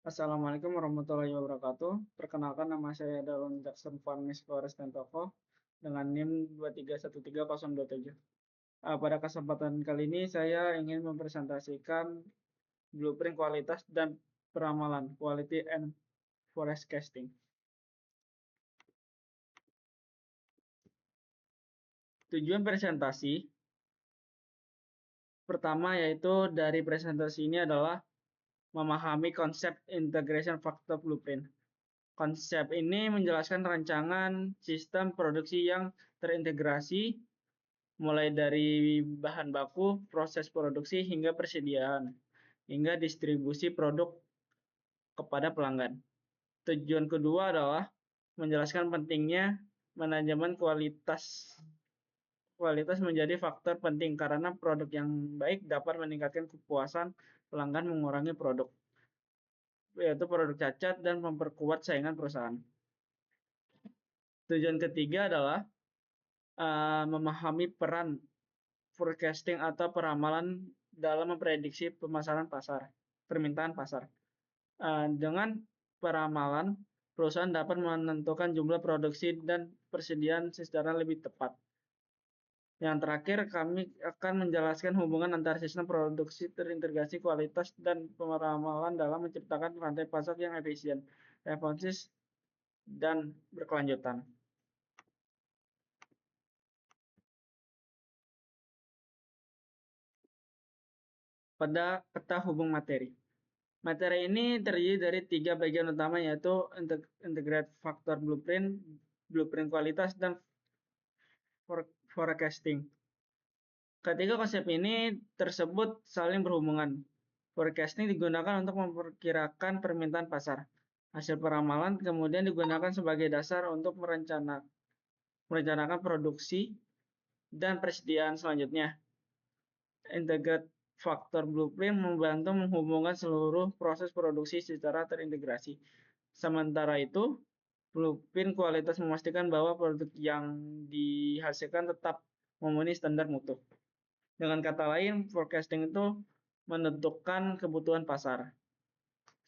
Assalamualaikum warahmatullahi wabarakatuh. Perkenalkan nama saya Darwin Jackson Farnis Flores Tentoko dengan NIM 2313027. Pada kesempatan kali ini saya ingin mempresentasikan blueprint kualitas dan peramalan quality and forecasting. Tujuan presentasi pertama yaitu dari presentasi ini adalah memahami konsep integration factor blueprint. Konsep ini menjelaskan rancangan sistem produksi yang terintegrasi mulai dari bahan baku, proses produksi hingga persediaan, hingga distribusi produk kepada pelanggan. Tujuan kedua adalah menjelaskan pentingnya manajemen kualitas. Kualitas menjadi faktor penting karena produk yang baik dapat meningkatkan kepuasan pelanggan, mengurangi produk, yaitu produk cacat dan memperkuat saingan perusahaan. Tujuan ketiga adalah memahami peran forecasting atau peramalan dalam memprediksi permintaan pasar. Dengan peramalan, perusahaan dapat menentukan jumlah produksi dan persediaan secara lebih tepat. Yang terakhir, kami akan menjelaskan hubungan antara sistem produksi terintegrasi kualitas dan peramalan dalam menciptakan rantai pasar yang efisien, responsif, dan berkelanjutan. Pada peta hubung materi. Materi ini terdiri dari 3 bagian utama, yaitu integrate factor blueprint, blueprint kualitas, dan forecasting. Ketiga konsep ini tersebut saling berhubungan. Forecasting digunakan untuk memperkirakan permintaan pasar. Hasil peramalan kemudian digunakan sebagai dasar untuk merencanakan produksi dan persediaan selanjutnya. Integrate Factor Blueprint membantu menghubungkan seluruh proses produksi secara terintegrasi. Sementara itu, blueprint kualitas memastikan bahwa produk yang dihasilkan tetap memenuhi standar mutu. Dengan kata lain, forecasting itu menentukan kebutuhan pasar.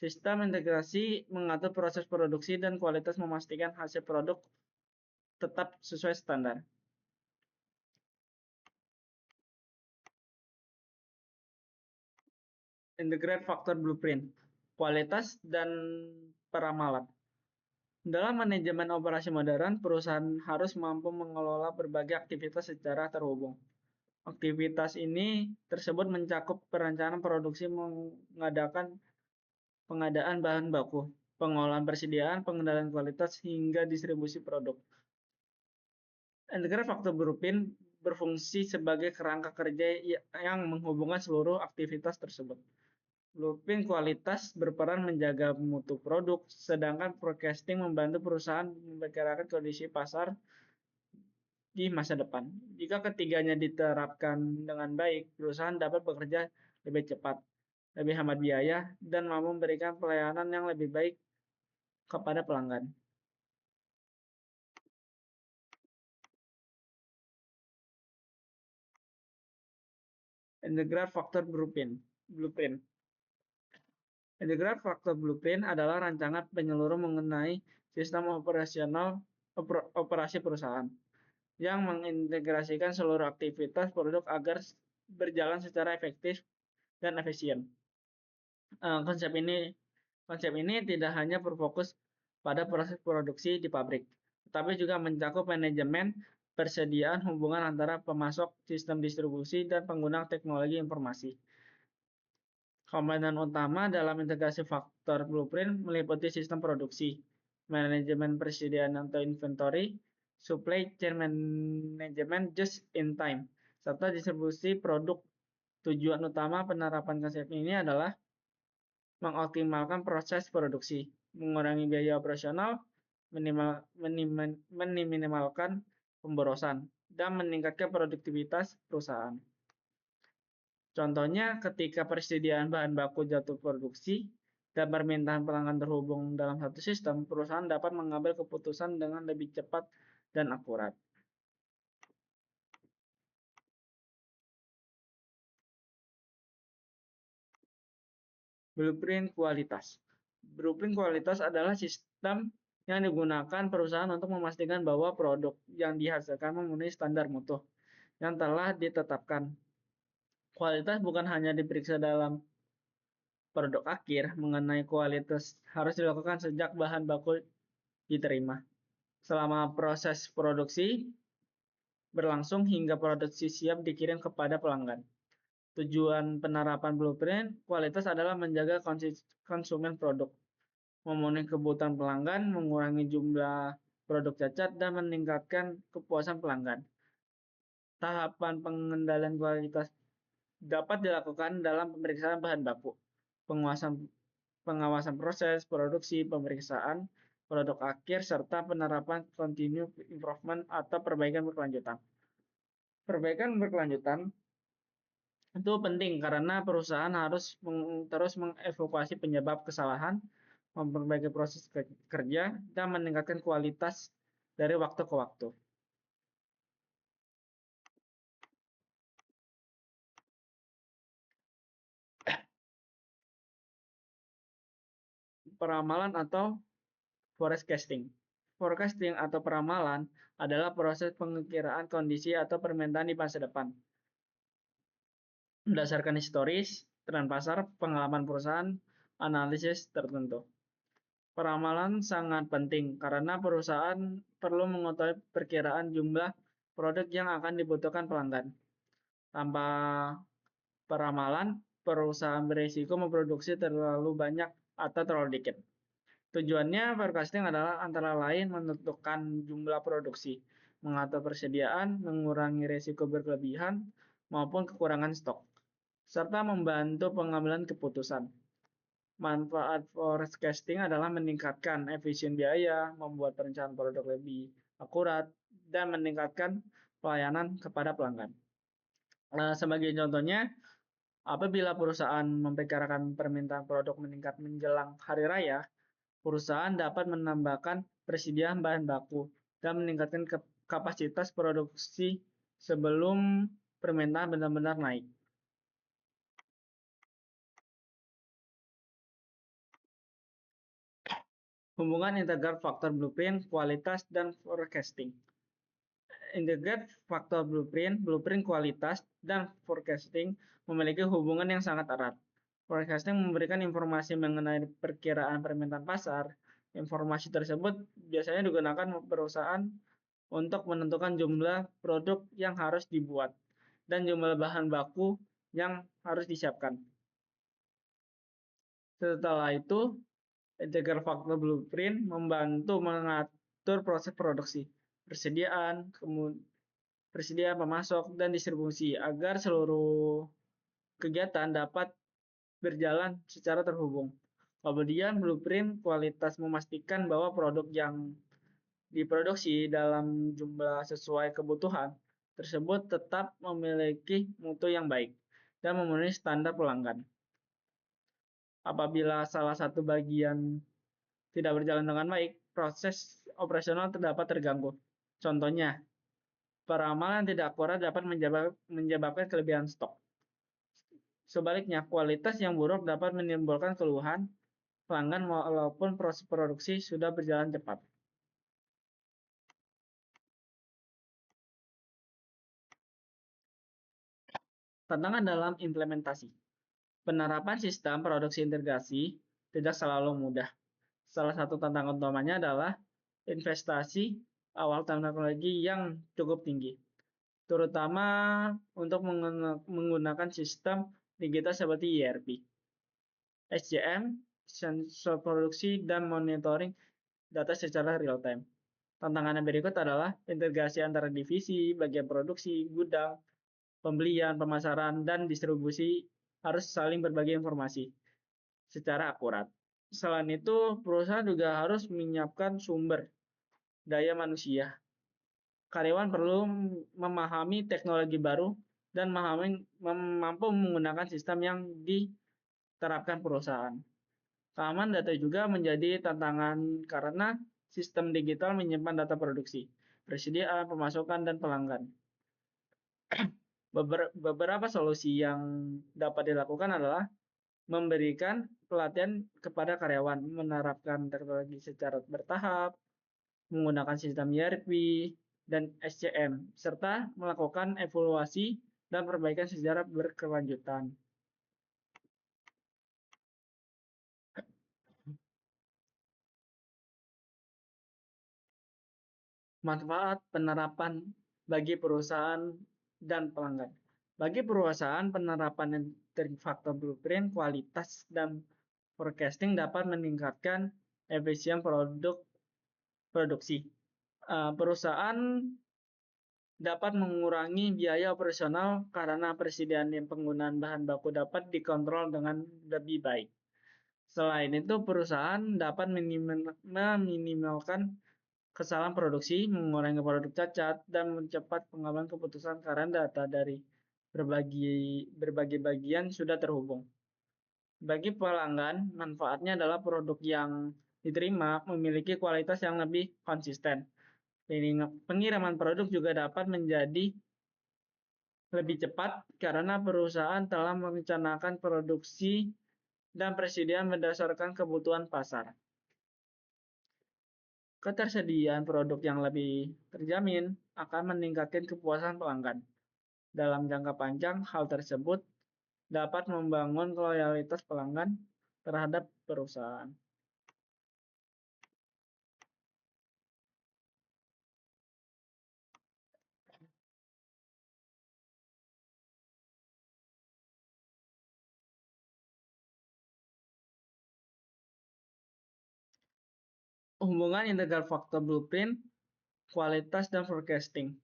Sistem integrasi mengatur proses produksi dan kualitas, memastikan hasil produk tetap sesuai standar. Integrate Factor Blueprint, kualitas dan peramalan. Dalam manajemen operasi modern, perusahaan harus mampu mengelola berbagai aktivitas secara terhubung. Aktivitas ini tersebut mencakup perencanaan produksi, pengadaan bahan baku, pengolahan persediaan, pengendalian kualitas, hingga distribusi produk. Integrate Factor Blueprint berfungsi sebagai kerangka kerja yang menghubungkan seluruh aktivitas tersebut. Blueprint kualitas berperan menjaga mutu produk, sedangkan forecasting membantu perusahaan memperkirakan kondisi pasar di masa depan. Jika ketiganya diterapkan dengan baik, perusahaan dapat bekerja lebih cepat, lebih hemat biaya, dan mampu memberikan pelayanan yang lebih baik kepada pelanggan. Integrate Factor Blueprint. Integrate Factor Blueprint adalah rancangan penyeluruh mengenai sistem operasi perusahaan yang mengintegrasikan seluruh aktivitas produk agar berjalan secara efektif dan efisien. Konsep ini tidak hanya berfokus pada proses produksi di pabrik, tetapi juga mencakup manajemen persediaan, hubungan antara pemasok, sistem distribusi, dan pengguna teknologi informasi. Komponen utama dalam integrasi faktor blueprint meliputi sistem produksi, manajemen persediaan atau inventory, supply chain management just in time, serta distribusi produk. Tujuan utama penerapan konsep ini adalah mengoptimalkan proses produksi, mengurangi biaya operasional, minimalkan pemborosan, dan meningkatkan produktivitas perusahaan. Contohnya, ketika persediaan bahan baku jatuh produksi dan permintaan pelanggan terhubung dalam satu sistem, perusahaan dapat mengambil keputusan dengan lebih cepat dan akurat. Blueprint kualitas. Blueprint kualitas adalah sistem yang digunakan perusahaan untuk memastikan bahwa produk yang dihasilkan memenuhi standar mutu yang telah ditetapkan. Kualitas bukan hanya diperiksa dalam produk akhir, mengenai kualitas harus dilakukan sejak bahan baku diterima. Selama proses produksi berlangsung hingga produksi siap dikirim kepada pelanggan. Tujuan penerapan blueprint kualitas adalah menjaga konsumen produk, memenuhi kebutuhan pelanggan, mengurangi jumlah produk cacat, dan meningkatkan kepuasan pelanggan. Tahapan pengendalian kualitas dapat dilakukan dalam pemeriksaan bahan baku, pengawasan proses produksi, pemeriksaan produk akhir, serta penerapan continuous improvement atau perbaikan berkelanjutan. Perbaikan berkelanjutan itu penting karena perusahaan harus terus mengevaluasi penyebab kesalahan, memperbaiki proses kerja, dan meningkatkan kualitas dari waktu ke waktu. Peramalan atau forecasting. Forecasting atau peramalan adalah proses pengkiraan kondisi atau permintaan di masa depan. Berdasarkan historis, tren pasar, pengalaman perusahaan, analisis tertentu. Peramalan sangat penting karena perusahaan perlu mengetahui perkiraan jumlah produk yang akan dibutuhkan pelanggan. Tanpa peramalan, perusahaan berisiko memproduksi terlalu banyak atau terlalu dikit. Tujuannya forecasting adalah antara lain menentukan jumlah produksi, mengatur persediaan, mengurangi risiko berlebihan maupun kekurangan stok, serta membantu pengambilan keputusan. Manfaat forecasting adalah meningkatkan efisien biaya, membuat perencanaan produk lebih akurat, dan meningkatkan pelayanan kepada pelanggan. Sebagai contohnya, apabila perusahaan memperkirakan permintaan produk meningkat menjelang hari raya, perusahaan dapat menambahkan persediaan bahan baku dan meningkatkan kapasitas produksi sebelum permintaan benar-benar naik. Hubungan integral faktor blueprint, kualitas, dan forecasting. Integral faktor blueprint kualitas, dan forecasting memiliki hubungan yang sangat erat. Forecasting memberikan informasi mengenai perkiraan permintaan pasar. Informasi tersebut biasanya digunakan perusahaan untuk menentukan jumlah produk yang harus dibuat dan jumlah bahan baku yang harus disiapkan. Setelah itu, integral faktor blueprint membantu mengatur proses produksi, persediaan, pemasok, dan distribusi agar seluruh kegiatan dapat berjalan secara terhubung. Kemudian blueprint kualitas memastikan bahwa produk yang diproduksi dalam jumlah sesuai kebutuhan tersebut tetap memiliki mutu yang baik dan memenuhi standar pelanggan. Apabila salah satu bagian tidak berjalan dengan baik, proses operasional dapat terganggu. Contohnya, peramalan tidak akurat dapat menyebabkan kelebihan stok. Sebaliknya, kualitas yang buruk dapat menimbulkan keluhan pelanggan walaupun proses produksi sudah berjalan cepat. Tantangan dalam implementasi. Penerapan sistem produksi integrasi tidak selalu mudah. Salah satu tantangan utamanya adalah investasi awal teknologi yang cukup tinggi, terutama untuk menggunakan sistem digital seperti ERP, SCM, sensor produksi, dan monitoring data secara real-time. Tantangan yang berikut adalah integrasi antara divisi, bagian produksi, gudang, pembelian, pemasaran, dan distribusi harus saling berbagi informasi secara akurat. Selain itu, perusahaan juga harus menyiapkan sumber daya manusia. Karyawan perlu memahami teknologi baru dan mampu menggunakan sistem yang diterapkan perusahaan. Keamanan data juga menjadi tantangan karena sistem digital menyimpan data produksi, persediaan, pemasukan, dan pelanggan. Beberapa solusi yang dapat dilakukan adalah memberikan pelatihan kepada karyawan, menerapkan teknologi secara bertahap, menggunakan sistem ERP, dan SCM, serta melakukan evaluasi dan perbaikan secara berkelanjutan. Manfaat penerapan bagi perusahaan dan pelanggan. Bagi perusahaan, penerapan faktor blueprint, kualitas, dan forecasting dapat meningkatkan efisien produksi. Perusahaan dapat mengurangi biaya operasional karena persediaan dan penggunaan bahan baku dapat dikontrol dengan lebih baik. Selain itu, perusahaan dapat meminimalkan kesalahan produksi, mengurangi produk cacat, dan mempercepat pengambilan keputusan karena data dari berbagai bagian sudah terhubung. Bagi pelanggan, manfaatnya adalah produk yang diterima memiliki kualitas yang lebih konsisten. Pengiriman produk juga dapat menjadi lebih cepat karena perusahaan telah merencanakan produksi dan persediaan berdasarkan kebutuhan pasar. Ketersediaan produk yang lebih terjamin akan meningkatkan kepuasan pelanggan. Dalam jangka panjang, hal tersebut dapat membangun loyalitas pelanggan terhadap perusahaan. Hubungan integral faktor blueprint, kualitas, dan forecasting.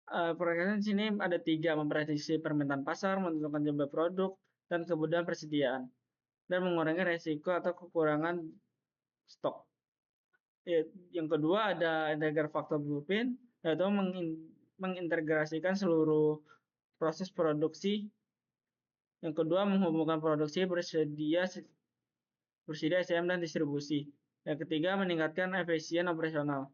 Forecasting di sini ada 3, memprediksi permintaan pasar, menentukan jumlah produk, dan kebutuhan persediaan, dan mengurangi resiko atau kekurangan stok. Yang kedua ada integral faktor blueprint, yaitu mengintegrasikan seluruh proses produksi. Yang kedua menghubungkan produksi, bersedia SDM dan distribusi. Yang ketiga meningkatkan efisien operasional.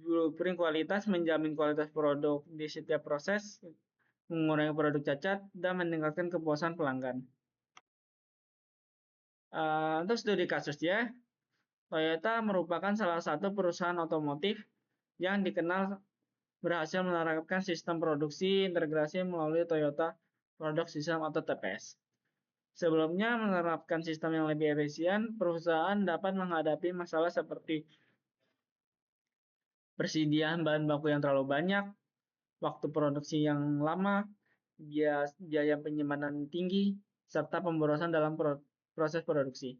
Blueprint kualitas menjamin kualitas produk di setiap proses, mengurangi produk cacat, dan meningkatkan kepuasan pelanggan. Untuk studi kasusnya, Toyota merupakan salah satu perusahaan otomotif yang dikenal berhasil menerapkan sistem produksi integrasi melalui Toyota Product System atau TPS. Sebelumnya menerapkan sistem yang lebih efisien, perusahaan dapat menghadapi masalah seperti persediaan bahan baku yang terlalu banyak, waktu produksi yang lama, biaya penyimpanan tinggi, serta pemborosan dalam proses produksi.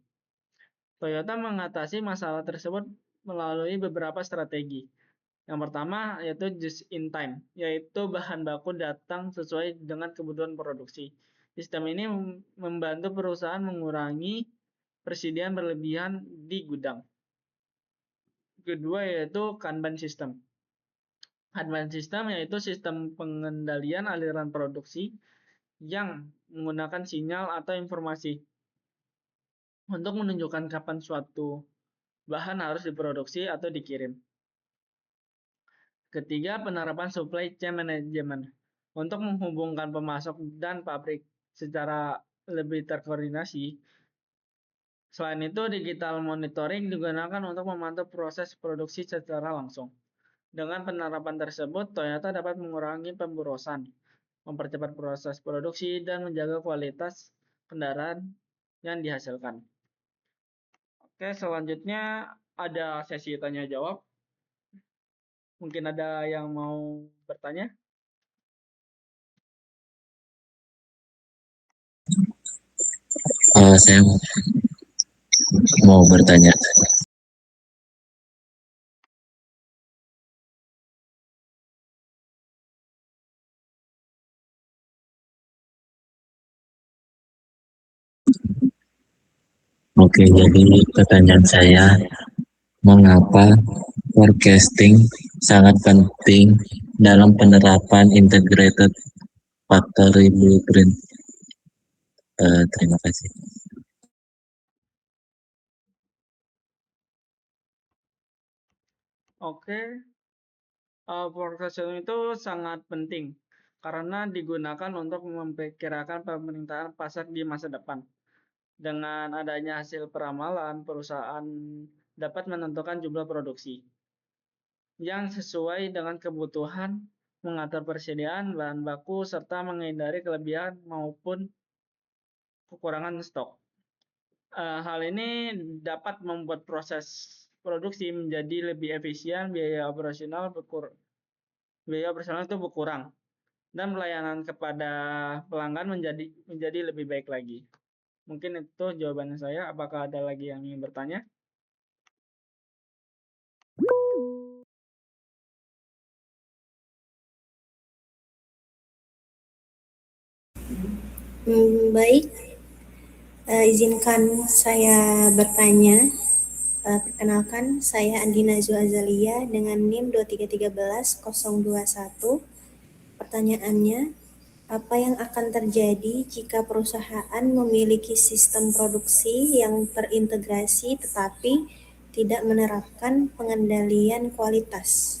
Toyota mengatasi masalah tersebut melalui beberapa strategi. Yang pertama yaitu just in time, yaitu bahan baku datang sesuai dengan kebutuhan produksi. Sistem ini membantu perusahaan mengurangi persediaan berlebihan di gudang. Kedua yaitu Kanban system. Kanban system yaitu sistem pengendalian aliran produksi yang menggunakan sinyal atau informasi untuk menunjukkan kapan suatu bahan harus diproduksi atau dikirim. Ketiga, penerapan supply chain management untuk menghubungkan pemasok dan pabrik secara lebih terkoordinasi. Selain itu, digital monitoring digunakan untuk memantau proses produksi secara langsung. Dengan penerapan tersebut, Toyota dapat mengurangi pemborosan, mempercepat proses produksi, dan menjaga kualitas kendaraan yang dihasilkan. Oke, selanjutnya ada sesi tanya jawab. Mungkin ada yang mau bertanya? Saya mau bertanya. Oke, jadi pertanyaan saya, mengapa forecasting sangat penting dalam penerapan integrated factory blueprint? Terima kasih. Oke, forecasting itu sangat penting karena digunakan untuk memperkirakan permintaan pasar di masa depan. Dengan adanya hasil peramalan, perusahaan dapat menentukan jumlah produksi yang sesuai dengan kebutuhan, mengatur persediaan bahan baku, serta menghindari kelebihan maupun kekurangan stok. Hal ini dapat membuat proses produksi menjadi lebih efisien, biaya operasional itu berkurang, dan pelayanan kepada pelanggan menjadi lebih baik lagi. Mungkin itu jawabannya saya. Apakah ada lagi yang ingin bertanya? Baik, izinkan saya bertanya. Perkenalkan, saya Andina Zuazalia dengan NIM 23311-021. Pertanyaannya, apa yang akan terjadi jika perusahaan memiliki sistem produksi yang terintegrasi tetapi tidak menerapkan pengendalian kualitas?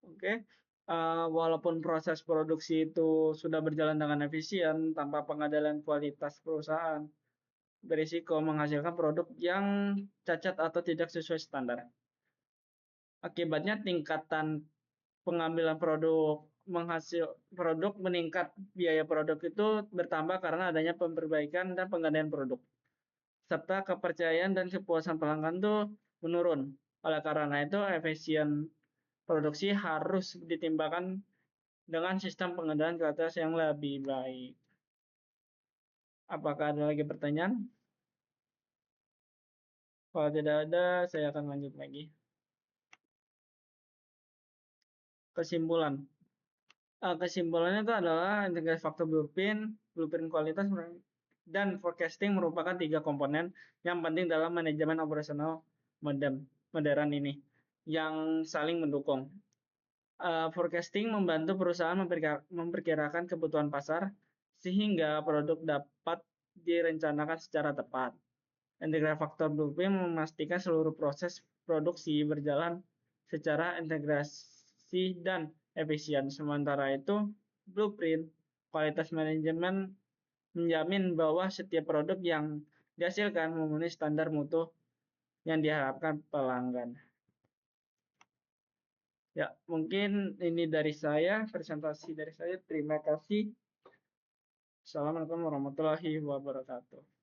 Oke, walaupun proses produksi itu sudah berjalan dengan efisien tanpa pengendalian kualitas perusahaan, berisiko menghasilkan produk yang cacat atau tidak sesuai standar. Akibatnya tingkatan pengambilan produk meningkat, biaya produk itu bertambah karena adanya perbaikan dan penggantian produk, serta kepercayaan dan kepuasan pelanggan itu menurun. Oleh karena itu, efisien produksi harus ditimbangkan dengan sistem pengendalian kualitas yang lebih baik. Apakah ada lagi pertanyaan? Kalau tidak ada, saya akan lanjut lagi. Kesimpulan. Kesimpulannya itu adalah integrasi faktor blueprint kualitas, dan forecasting merupakan 3 komponen yang penting dalam manajemen operasional modern ini yang saling mendukung. Forecasting membantu perusahaan memperkirakan kebutuhan pasar sehingga produk dapat direncanakan secara tepat. Integrasi faktor blueprint memastikan seluruh proses produksi berjalan secara integrasi dan efisien. Sementara itu, blueprint kualitas manajemen menjamin bahwa setiap produk yang dihasilkan memenuhi standar mutu yang diharapkan pelanggan. Ya, mungkin ini dari saya, presentasi dari saya. Terima kasih. Assalamualaikum warahmatullahi wabarakatuh.